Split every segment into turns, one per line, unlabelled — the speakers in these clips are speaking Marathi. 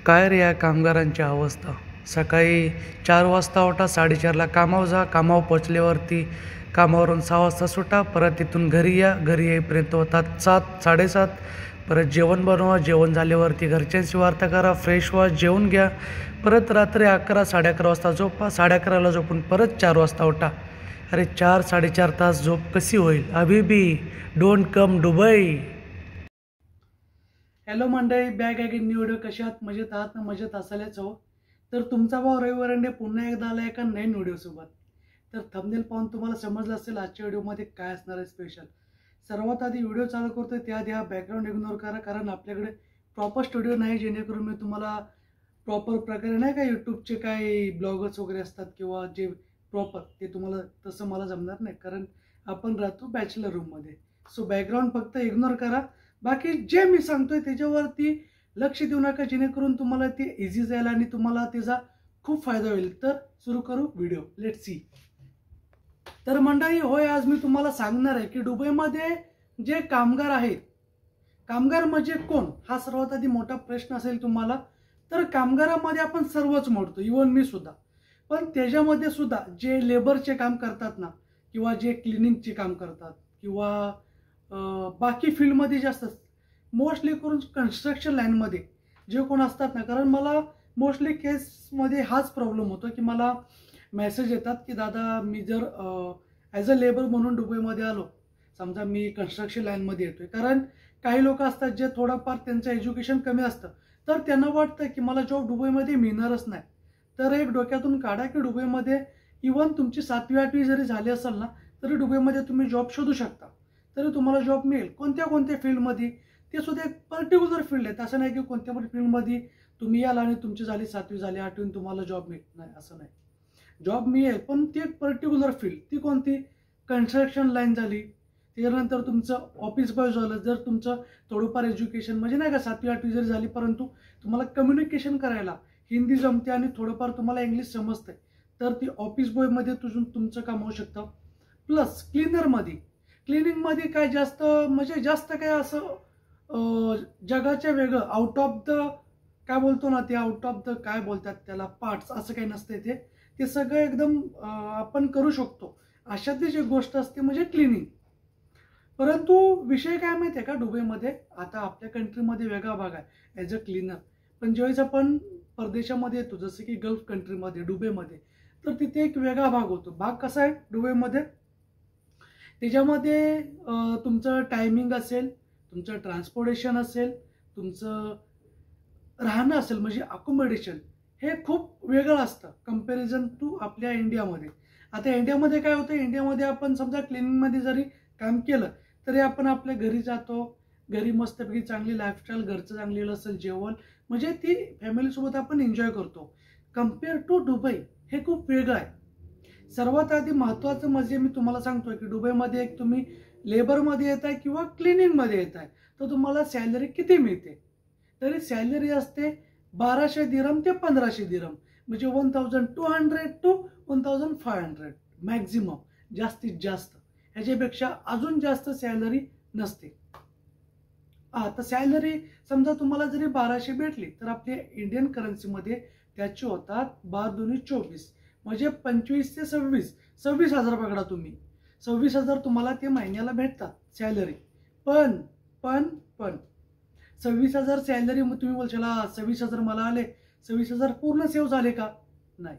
काय रे या कामगारांची अवस्था. सकाळी 4 वाजता उठा, 4:30ला कामावर जा, कामावर पोचल्यावरती कामावरून 6 वाजता सुटा, परत तिथून घरी या, घरी येईपर्यंत होतात 7 साडेसात. परत जेवण बनवा, जेवण झाल्यावरती घरच्यांशी वार्ता करा, फ्रेश व्हा, जेवून घ्या, परत रात्री 11 11:30 वाजता झोपा, 11:30ला झोपून परत 4 वाजता उठा. अरे 4 4.5 तास झोप कशी होईल? अभी भी डोंट कम दुबई. हॅलो मंडळी, बॅग अगेन न्यू व्हिडिओ. कशा आहात? मजेत आहात ना? मजेत असायलाच हो. तर तुमचा भाऊ रवी वरंडे पुन्हा एकदा आला एका नवीन व्हिडिओसोबत. तर थंबनेल पाहून तुम्हाला समजलं असेल आजच्या व्हिडिओमध्ये काय असणार आहे स्पेशल. सर्वात आधी व्हिडिओ चालू करतोय त्याआधी हा बॅकग्राऊंड इग्नोर करा, कारण आपल्याकडे प्रॉपर स्टुडिओ नाही, जेणेकरून मी तुम्हाला प्रॉपर प्रकारे नाही का यूट्यूबचे काही ब्लॉगर्स वगैरे असतात किंवा जे प्रॉपर ते तुम्हाला तसं मला जमणार नाही, कारण आपण राहतो बॅचलर रूममध्ये. सो बॅकग्राऊंड फक्त इग्नोर करा. बाकी जे मी सांगतोय त्याच्यावरती लक्ष देऊ नका, जेणेकरून तुम्हाला ते इझी जाईल आणि तुम्हाला त्याचा खूप फायदा होईल. तर सुरू करू व्हिडिओ. Let see. तर मंडळी होय, आज मी तुम्हाला सांगणार आहे की दुबईमध्ये जे कामगार आहेत, कामगार म्हणजे कोण हा सर्वात आधी मोठा प्रश्न असेल तुम्हाला. तर कामगारामध्ये आपण सर्वच मोडतो, इव्हन मी सुद्धा. पण त्याच्यामध्ये सुद्धा जे लेबरचे काम करतात ना, किंवा जे क्लिनिंगचे काम करतात, किंवा बाकी फील्डमध्ये जे असतात, मोस्टली करून कन्स्ट्रक्शन लाईनमध्ये जे कोण असतात ना, कारण मला मोस्टली केसमध्ये हाच प्रॉब्लेम होतो की मला मेसेज येतात की दादा मी जर ॲज अ लेबर म्हणून दुबईमध्ये आलो, समजा मी कन्स्ट्रक्शन लाईनमध्ये येतोय, कारण काही लोक असतात जे थोडंफार त्यांचं एज्युकेशन कमी असतं, तर त्यांना वाटतं की मला जॉब दुबईमध्ये मिळणारच नाही. तर एक डोक्यातून काढा की दुबईमध्ये इव्हन तुमची 7वी 8वी जरी झाली असेल ना, तरी दुबईमध्ये तुम्ही जॉब शोधू शकता, तरी तुम्हाला जॉब मिळेल. कोणत्या कोणत्या फील्डमध्ये, ते सुद्धा एक पर्टिक्युलर फील्ड आहे. असं नाही की कोणत्या पण फील्डमध्ये तुम्ही याल आणि तुमची झाली 7वी झाली 8वी तुम्हाला जॉब मिळेल, नाही असं नाही. जॉब मिळेल, पण ती एक पर्टिक्युलर फील्ड. ती कोणती? कन्स्ट्रक्शन लाईन झाली, त्याच्यानंतर तुमचं ऑफिस बॉय झालं. जर तुमचं थोडंफार एज्युकेशन म्हणजे नाही का 7वी 8वी जरी झाली, परंतु तुम्हाला कम्युनिकेशन करायला हिंदी जमते आणि थोडंफार तुम्हाला इंग्लिश समजते, तर ती ऑफिस बॉयमध्ये तुमचं काम होऊ शकतं. प्लस क्लिनरमध्ये, क्लिनिंगमध्ये काय जास्त म्हणजे जास्त काय असं जगाच्या वेगळं आउट ऑफ द काय बोलतो ना, ते आउट ऑफ द काय बोलतात त्याला, पार्ट्स, असं काही नसते. ते सगळं एकदम आपण करू शकतो. अशातली जी गोष्ट असते म्हणजे क्लिनिंग. परंतु विषय काय माहिती आहे का, दुबईमध्ये आता आपल्या कंट्रीमध्ये वेगळा भाग आहे ॲज अ क्लिनर, पण ज्यावेळेस आपण परदेशामध्ये येतो, जसं की गल्फ कंट्रीमध्ये, दुबईमध्ये, तर तिथे एक वेगळा भाग होतो. भाग कसा आहे दुबईमध्ये? त्याच्यामध्ये तुमचं टायमिंग असेल, तुमचं ट्रान्सपोर्टेशन असेल, तुमचं राहणं असेल, म्हणजे अकोमोडेशन, हे खूप वेगळं असतं कम्पॅरिझन टू आपल्या इंडियामध्ये. आता इंडियामध्ये काय होतं, इंडियामध्ये आपण समजा क्लिनिंगमध्ये जरी काम केलं तरी आपण आपल्या घरी जातो, घरी मस्तपैकी चांगली लाईफस्टाईल, घरचं चांगलेलं असेल जेवण, म्हणजे ती फॅमिलीसोबत आपण एन्जॉय करतो. कम्पेअर टू दुबई हे खूप वेगळं आहे. सर्वात आधी महत्त्वाचं म्हणजे मी तुम्हाला सांगतोय की दुबईमध्ये एक तुम्ही लेबरमध्ये येत आहे किंवा क्लिनिंगमध्ये येत आहे, तर तुम्हाला सॅलरी किती मिळते? तरी सॅलरी असते 1200 दिरम ते 1500 दिरम, म्हणजे 1200 टू 1500 मॅक्झिमम, जास्तीत जास्त. ह्याच्यापेक्षा अजून जास्त सॅलरी नसते. तर सॅलरी समजा तुम्हाला जरी 1200 भेटली, तर आपल्या इंडियन करन्सीमध्ये त्याची होतात 12 × 24, म्हणजे 25 ते 26,000 पकडा तुम्ही. 26,000 तुम्हाला ते महिन्याला भेटतात सॅलरी. पण 26,000 सॅलरी, मग तुम्ही बोलशाल 26,000 मला आले, 26,000 पूर्ण सेव्ह झाले का? नाही,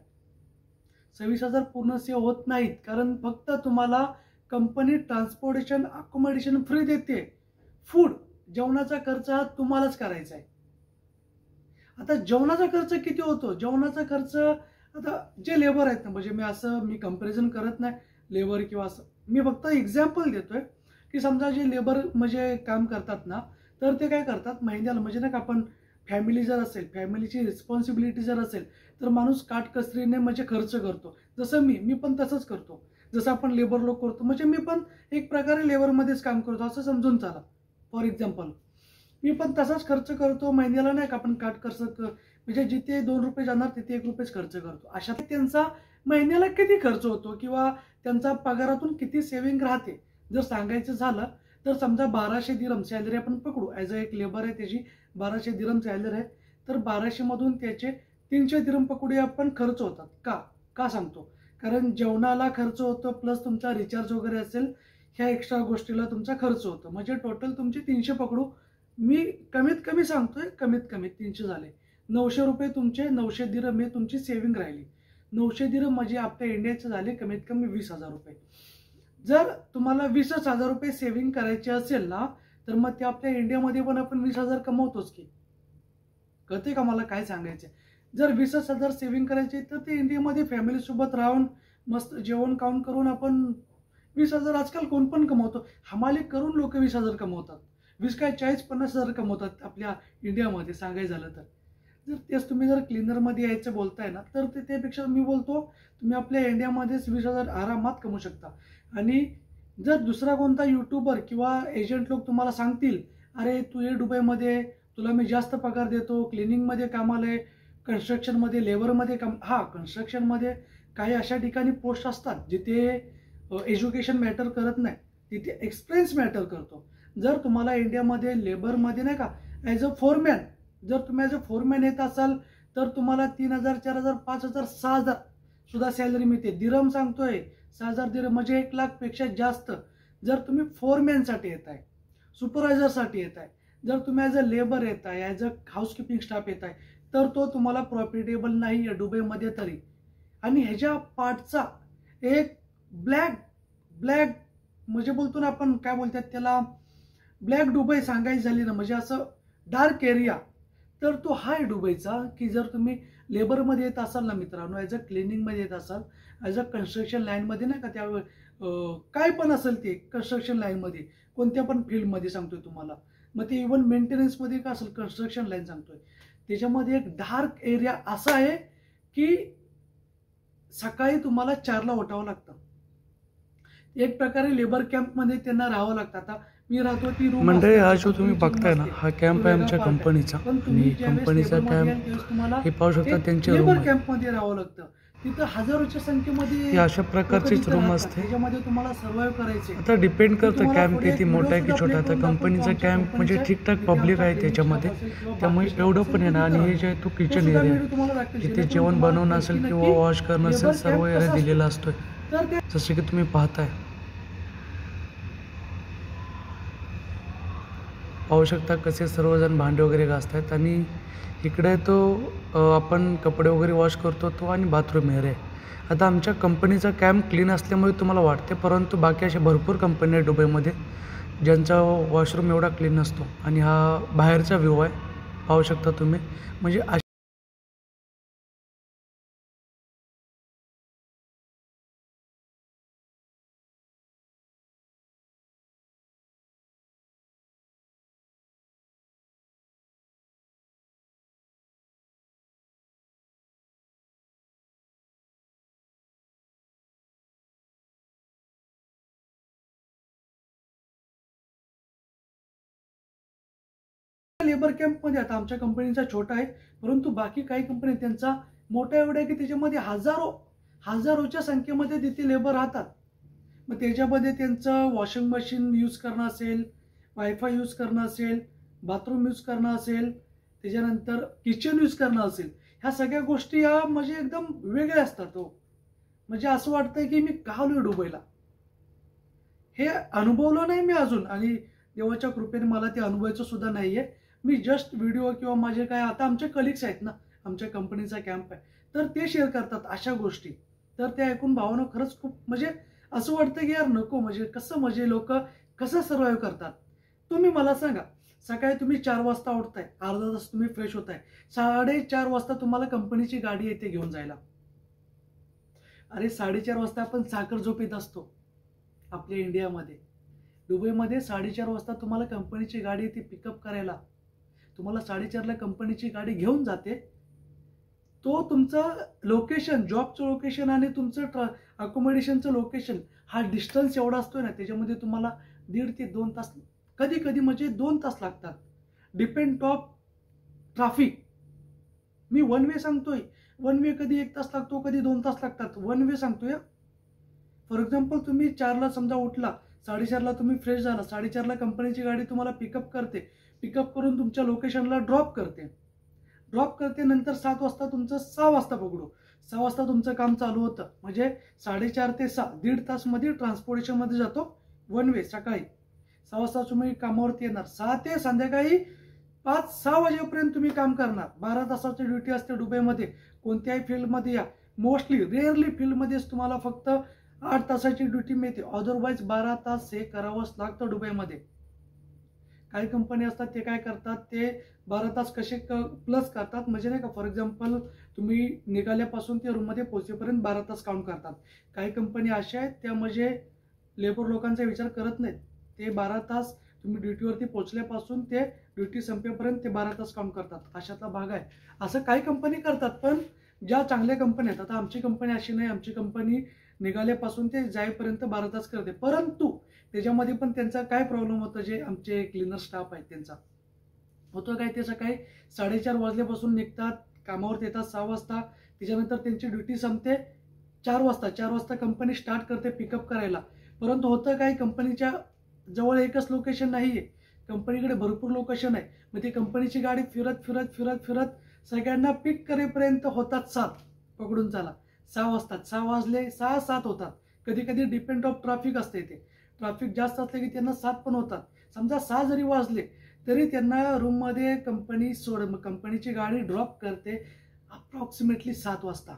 26,000 पूर्ण सेव्ह होत नाहीत, कारण फक्त तुम्हाला कंपनी ट्रान्सपोर्टेशन, अकोमोडेशन फ्री देते. फूड, जेवणाचा खर्च हा तुम्हालाच करायचा आहे. आता जेवणाचा खर्च किती होतो? जेवणाचा खर्च, आता जे लेबर आहेत ना, म्हणजे मी कंपॅरिझन करत नाही लेबर किंवा असं, मी फक्त एक्झाम्पल देतोय की समजा जे लेबर म्हणजे काम करतात ना, तर ते काय करतात महिन्याला, म्हणजे ना आपण फॅमिली जर असेल, फॅमिलीची रिस्पॉन्सिबिलिटी जर असेल, तर माणूस काटकसरीने म्हणजे खर्च करतो. जसं मी पण तसंच करतो, जसं आपण लेबर लोक करतो, म्हणजे मी पण एक प्रकारे लेबरमध्येच काम करतो असं समजून चाला. फॉर एक्झाम्पल मी पण तसाच खर्च करतो महिन्याला, नाही का आपण काटकसर, म्हणजे जिथे 2 रुपये जाणार तिथे 1 रुपयेच खर्च करतो. अशा त्यांचा महिन्याला किती खर्च होतो किंवा त्यांचा पगारातून किती सेव्हिंग राहते जर सांगायचं झालं, तर समजा 1200 दिरम सॅलरी आपण पकडू, ॲज अ एक लेबर आहे त्याची 1200 दिरम सॅलरी आहे, तर 1200मधून त्याचे 300 दिरहम पकडूया आपण खर्च होतात. का सांगतो, कारण जेवणाला खर्च होतो प्लस तुमचा रिचार्ज वगैरे असेल, ह्या एक्स्ट्रा गोष्टीला तुमचा खर्च होतो. म्हणजे टोटल तुमचे 300 पकडू. मी कमीत कमी सांगतोय, कमीत कमी 300 झाले. 900 रुपये तुमचे, 900 दिरहम हे तुमची सेव्हिंग राहिली. 900 दिरहम म्हणजे आपल्या इंडियाचे झाले कमीत कमी 20,000 रुपये. जर तुम्हाला 20,000 रुपये सेव्हिंग करायचे असेल ना, तर मग ते आपल्या इंडियामध्ये पण आपण 20,000 कमवतोच की. कळते का मला काय सांगायचं. जर 20,000 सेव्हिंग करायचे तर ते इंडियामध्ये फॅमिलीसोबत राहून मस्त जेवण खाऊन करून आपण 20,000 आजकाल कोण पण कमवतो. हमाली करून लोक 20,000 कमवतात. 20 काय 40-50,000 कमवतात आपल्या इंडियामध्ये सांगायचं झालं तर. जर तेच तुम्ही जर क्लिनरमध्ये यायचं बोलताय ना, तर त्यापेक्षा मी बोलतो तुम्ही आपल्या इंडियामध्येच 20,000 आरामात कमवू शकता. आणि जर दुसरा कोणता यूट्यूबर किंवा एजंट लोक तुम्हाला सांगतील, अरे तू ये दुबईमध्ये, तुला मी जास्त पगार देतो, क्लिनिंगमध्ये कामाला आहे, कन्स्ट्रक्शनमध्ये लेबरमध्ये काम. हां, कन्स्ट्रक्शनमध्ये काही अशा ठिकाणी पोस्ट असतात जिथे एज्युकेशन मॅटर करत नाही, तिथे एक्सपिरियन्स मॅटर करतो. जर तुम्हाला इंडियामध्ये लेबरमध्ये नाही का ॲज अ फोरमॅन, जर तुम्ही ॲज अ फोरमॅन येत असाल तर तुम्हाला 3,000, 4,000, 5,000, 6,000 सुद्धा सॅलरी मिळते. दिरहम सांगतोय, 6,000 दिरहम म्हणजे 1,00,000पेक्षा जास्त. जर तुम्ही फोरमॅनसाठी येत आहे, सुपरवायझरसाठी येत आहे, जर तुम्ही ॲज अ लेबर येत आहे, ॲज अ हाऊसकीपिंग स्टाफ येत आहे, तर तो तुम्हाला प्रॉफिटेबल नाही आहे दुबईमध्ये तरी. आणि ह्याच्या पाठचा एक ब्लॅक म्हणजे बोलतो ना आपण, काय बोलतात त्याला, ब्लॅक दुबई सांगायची झाली ना, म्हणजे असं डार्क एरिया, तर तो हा आहे दुबईचा. की जर तुम्ही लेबरमध्ये येत असाल ना मित्रांनो, ॲज अ क्लिनिंगमध्ये येत असाल, ॲज अ कन्स्ट्रक्शन लाईनमध्ये नाही का, त्या काय पण असेल ते कन्स्ट्रक्शन लाईनमध्ये, कोणत्या पण फील्डमध्ये सांगतोय तुम्हाला, मग ते इव्हन मेंटेनन्समध्ये का असेल, कन्स्ट्रक्शन लाईन सांगतोय, त्याच्यामध्ये एक डार्क एरिया असा आहे की सकाळी तुम्हाला 4ला उठावं लागतं. एक प्रकारे लेबर कॅम्पमध्ये त्यांना राहावं लागतं. आता मी राहतो ती रूम
मंडळी, हा जो तुम्ही बघताय ना, हा कॅम्प आहे आमच्या कंपनीचा. आणि कंपनीचा कॅम्प हे पाहू शकता, त्यांचे रूम
लेबर कॅम्पमध्ये राहावं लागतं. तिथं हजारोच्या संख्येमध्ये
अशा प्रकारचीच रूम असते.
त्याच्यामध्ये तुम्हाला सर्व्हाइव्ह करायचे.
आता डिपेंड करतं कॅम्प किती मोठा आहे की छोटा. आता कंपनीचा कॅम्प म्हणजे ठीकठाक पब्लिक आहे त्याच्यामध्ये, त्यामुळे एवढं पण आहे ना. आणि हे जे तो किचन एरिया, जिथे जेवण बनवणं असेल किंवा वॉश करणं असेल, सर्व एरिया दिलेला असतोय, जसे की तुम्ही पाहताय. पाहू शकता कसे सर्वजण भांडे वगैरे घासतात. आणि इकडे तो आपण कपडे वगैरे वॉश करतो तो, आणि बाथरूम एरिया आहे. आता आमच्या कंपनीचा कॅम्प क्लीन असल्यामुळे तुम्हाला वाटते, परंतु बाकी अशा भरपूर कंपनी आहे दुबईमध्ये ज्यांचा वॉशरूम एवढा क्लीन नसतो. आणि हा बाहेरचा व्ह्यू आहे, पाहू शकता तुम्ही. म्हणजे
लेबर कॅम्पमध्ये आता आमच्या कंपनीचा छोटा आहे, परंतु बाकी काही कंपनी त्यांचा मोठा एवढा आहे की त्याच्यामध्ये हजारोच्या संख्येमध्ये तिथे लेबर राहतात. मग त्याच्यामध्ये त्यांचं वॉशिंग मशीन यूज करणं असेल, वायफाय यूज करणं असेल, बाथरूम यूज करणं असेल, त्याच्यानंतर किचन यूज करणं असेल, ह्या सगळ्या गोष्टी या म्हणजे एकदम वेगळ्या असतात. हो, म्हणजे असं वाटतंय की मी का आलोय दुबईला. हे अनुभवलं नाही मी अजून, आणि देवाच्या कृपेने मला ते अनुभवायचं सुद्धा नाहीये. मी जस्ट व्हिडिओ किंवा माझे काय, आता आमचे कलिग्स आहेत ना, आमच्या कंपनीचा कॅम्प आहे, तर ते शेअर करतात अशा गोष्टी. तर ते ऐकून भावना खरंच खूप म्हणजे असं वाटतं की यार नको, म्हणजे कसं, म्हणजे लोक कसं सर्वाईव्ह करतात. तुम्ही मला सांगा, सकाळी तुम्ही 4 वाजता उठताय, अर्धा तास तुम्ही फ्रेश होताय, 4:30 वाजता तुम्हाला कंपनीची गाडी येते घेऊन जायला. अरे 4:30 वाजता आपण साखर झोपेत असतो आपल्या इंडियामध्ये. दुबईमध्ये 4:30 वाजता तुम्हाला कंपनीची गाडी येते पिकअप करायला. तुम्हाला 4:30ला कंपनीची गाडी घेऊन जाते. तो तुमचं लोकेशन, जॉबचं लोकेशन आणि तुमचं अकोमोडेशनचं लोकेशन, हा डिस्टन्स एवढा असतोय ना, त्याच्यामध्ये तुम्हाला 1.5 ते 2 तास, कधी कधी म्हणजे 2 तास लागतात, depend of traffic. Me one way सांगतोय, वन वे कधी 1 तास लागतो, कधी 2 तास लागतात, वन वे सांगतोय. फॉर एक्झाम्पल तुम्ही 4ला समजा उठला, 4:30ला तुम्ही फ्रेश झाला, 4:30ला कंपनीची गाडी तुम्हाला पिकअप करते, पिकअप करून तुमच्या लोकेशनला ड्रॉप करते. ड्रॉप करते, नंतर 7 वाजता तुमचं 6 वाजता पकडू, 6 वाजता तुमचं काम चालू होतं, म्हणजे 4:30 ते 6 1.5 तासमध्ये ट्रान्सपोर्टेशनमध्ये जातो वन वे. सकाळी 6 वाजता तुम्ही कामावरती येणार, 6 ते संध्याकाळी 5-6 वाजेपर्यंत तुम्ही काम करणार. 12 तासाची ड्युटी असते दुबईमध्ये. कोणत्याही फील्डमध्ये या, मोस्टली रेअरली फील्डमध्येच तुम्हाला फक्त 8 तासाची ड्युटी मिळते, अदरवाईज 12 तास हे करावंच लागतं दुबईमध्ये. काही कंपनी असतात ते काय करतात, ते 12 तास कसे प्लस करतात, म्हणजे नाही का, फॉर एक्झाम्पल तुम्ही निघाल्यापासून ते रूममध्ये पोहोचेपर्यंत 12 तास काउंट करतात. काही कंपनी अशा आहेत त्या म्हणजे लेबर लोकांचा विचार करत नाहीत, ते 12 तास तुम्ही ड्युटीवरती पोहोचल्यापासून ते ड्युटी संपेपर्यंत ते 12 तास काउंट करतात. अशातला भाग आहे. असं काही कंपनी करतात, पण ज्या चांगल्या कंपनी आहेत, आता आमची कंपनी अशी नाही, आमची कंपनी निघाल्यापासून ते जाईपर्यंत 12 तास करते. परंतु त्याच्यामध्ये पण त्यांचा काय प्रॉब्लेम होतं, जे आमचे क्लिनर स्टाफ आहेत त्यांचा होतं काय, ते सकाळी 4:30 वाजल्यापासून निघतात, कामावर येतात 6 वाजता, त्याच्यानंतर त्यांची ड्युटी संपते 4 वाजता. 4 वाजता कंपनी स्टार्ट करते पिकअप करायला. परंतु होतं काय, कंपनीच्या जवळ एकच लोकेशन नाही आहे, कंपनीकडे भरपूर लोकेशन आहे. मग ती कंपनीची गाडी फिरत फिरत फिरत फिरत सगळ्यांना पिक करेपर्यंत होतात 7, पकडून चाला 6 वाजतात. 6 वाजले 6-7 होतात. कधी कधी डिपेंड ऑफ ट्रॅफिक असते, ते ट्रॅफिक जास्त असले की त्यांना 7 पण होतात. समजा 6 जरी वाजले तरी त्यांना रूममध्ये कंपनीची गाडी ड्रॉप करते अप्रॉक्सिमेटली 7 वाजता.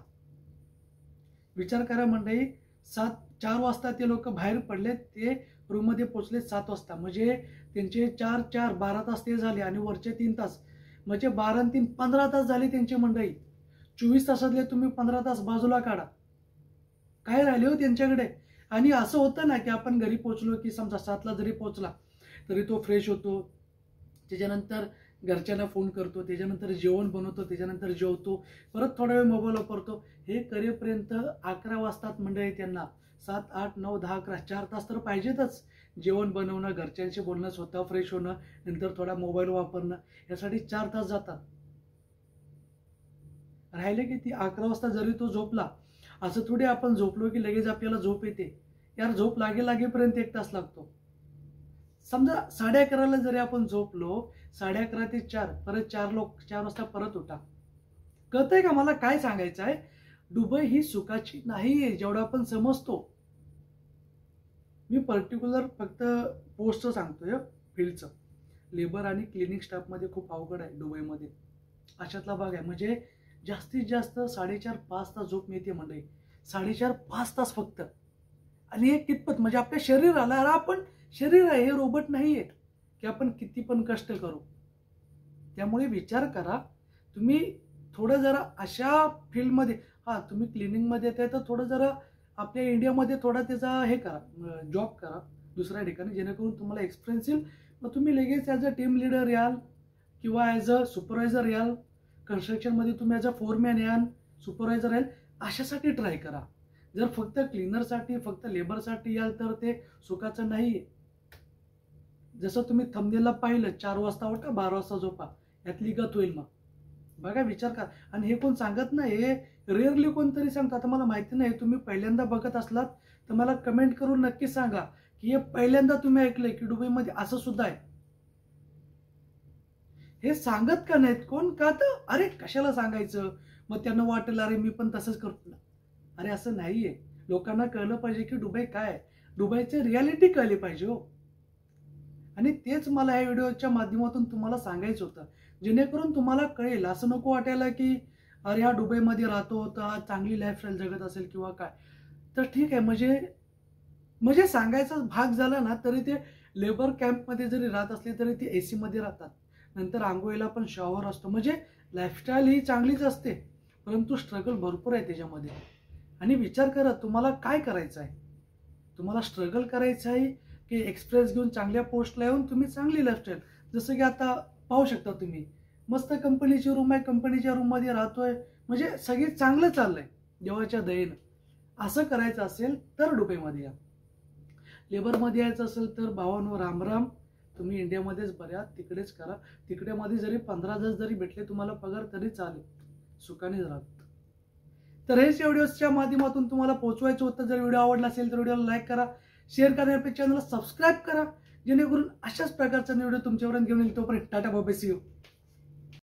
विचार करा मंडळी, 4 वाजता ते लोक बाहेर पडले, ते रूममध्ये पोहोचले 7 वाजता, म्हणजे त्यांचे 4 12 तास ते झाले, आणि वरचे 3 तास म्हणजे 12 आणि 3 15 तास झाले त्यांची मंडळी. 24 तासातले तुम्ही 15 तास बाजूला काढा, काय राहिले हो त्यांच्याकडे. आणि असं होतं ना की आपण घरी पोहोचलो की समजा 7ला जरी पोहोचला तरी तो फ्रेश होतो, त्याच्यानंतर घरच्यांना फोन करतो, त्याच्यानंतर जेवण बनवतो, त्याच्यानंतर जेवतो, परत थोडा वेळ मोबाईल वापरतो. हे करेपर्यंत 11 वाजतात मंडळी त्यांना. 7, 8, 9, 10, 11 4 तास तर पाहिजेतच. जेवण बनवणं, घरच्यांशी बोलणं, स्वतः फ्रेश होणं, नंतर थोडा मोबाईल वापरणं, यासाठी 4 तास जातात. राहिले किती? 11 वाजता जरी तो झोपला, असं थोडी आपण झोपलो की लगेच आपल्याला झोप येते यार, झोप लागेपर्यंत 1 तास लागतो. समजा 11:30ला जरी आपण झोपलो, 11:30 ते 4, परत 4 वाजता परत उठा. कळतंय का मला काय सांगायचं आहे? दुबई ही सुखाची नाहीये जेवढं आपण समजतो. मी पर्टिक्युलर फक्त पोस्टचं सांगतोय, फील्डचं. लेबर आणि क्लिनिंग स्टाफमध्ये खूप अवघड आहे दुबईमध्ये, अशातला भाग आहे. म्हणजे जास्तीत जास्त 4.5-5 तास झोप मिळते मंडळी, 4.5-5 तास फक्त. आणि हे कितपत म्हणजे आपल्या शरीराला, आपण शरीर आहे, हे रोबोट नाही आहे की आपण किती पण कष्ट करू. त्यामुळे विचार करा, तुम्ही थोडं जरा अशा फील्डमध्ये, हां तुम्ही क्लिनिंगमध्ये येते तर थोडं जरा आपल्या इंडियामध्ये थोडा त्याचा हे करा, जॉब करा दुसऱ्या ठिकाणी, जेणेकरून तुम्हाला एक्सपिरियन्स येईल. मग तुम्ही लगेच ॲज अ टीम लीडर याल किंवा ॲज अ सुपरवायझर याल. कन्स्ट्रक्शनमध्ये तुम्ही ॲज अ फोरमॅन याल, सुपरवायझर याल, अशासाठी ट्राय करा. जर फक्त क्लिनरसाठी, फक्त लेबरसाठी याल तर ते सुखाचं नाही आहे. जसं तुम्ही थंबनेलला पाहिलं, 4 वाजता उठा, 12 वाजता झोपा, यातली गत होईल. मग बघा, विचार करा. आणि हे कोण सांगत नाही, हे रेअरली कोणतरी सांगतं. आता मला माहिती नाही, तुम्ही पहिल्यांदा बघत असलात तर मला कमेंट करून नक्की सांगा की हे पहिल्यांदा तुम्ही ऐकलंय की दुबईमध्ये असं सुद्धा आहे. हे सांगत का नाहीत कोण? का तर अरे कशाला सांगायचं, मग त्यांना वाटेल अरे मी पण तसंच करतो. अरे असं नाहीये. लोकांना कळलं पाहिजे की दुबई काय आहे, दुबईची रियालिटी कळली पाहिजे हो. आणि तेच मला या व्हिडिओच्या माध्यमातून तुम्हाला सांगायचं होतं, जेणेकरून तुम्हाला कळेल. असं नको वाटायला की अरे हा दुबईमध्ये राहतो तर चांगली लाईफस्टाईल जगत असेल किंवा काय. तर ठीक आहे, म्हणजे सांगायचा भाग झाला ना, तरी ते लेबर कॅम्पमध्ये जरी राहत असले तरी ते AC मध्ये राहतात. नंतर आंघोळीला पण शॉवर असतो. म्हणजे लाईफस्टाईल ही चांगलीच असते, परंतु स्ट्रगल भरपूर आहे त्याच्यामध्ये. आणि विचार करा, तुम्हाला काय करायचं आहे? तुम्हाला स्ट्रगल करायचं आहे की एक्सप्रेस घेऊन चांगल्या पोस्टला येऊन तुम्ही चांगली लाईफस्टाईल, जसं की आता पाहू शकता तुम्ही, मस्त कंपनीची रूम आहे, कंपनीच्या रूममध्ये राहतोय, म्हणजे सगळी चांगलं चाललंय देवाच्या दयेनं. असं करायचं असेल तर दुबईमध्ये या. लेबरमध्ये यायचं असेल तर भावांनो रामराम, तुम्ही इंडियामध्येच बऱ्या, तिकडेच करा. तिकडेमध्ये जरी 15,000 जरी भेटले तुम्हाला पगार तरी चालेल, सुखानेच राहत. तर हेच व्हिडिओच्या माध्यमातून तुम्हाला पोहोचवायचं होतं. जर व्हिडिओ आवडला असेल तर व्हिडिओला लाईक करा, शेअर करण्यापेक्षा चॅनलला सबस्क्राईब करा, जेणेकरून अशाच प्रकारचा व्हिडिओ तुमच्यापर्यंत घेऊन येईल. तोपर्यंत tata bye bye, see you.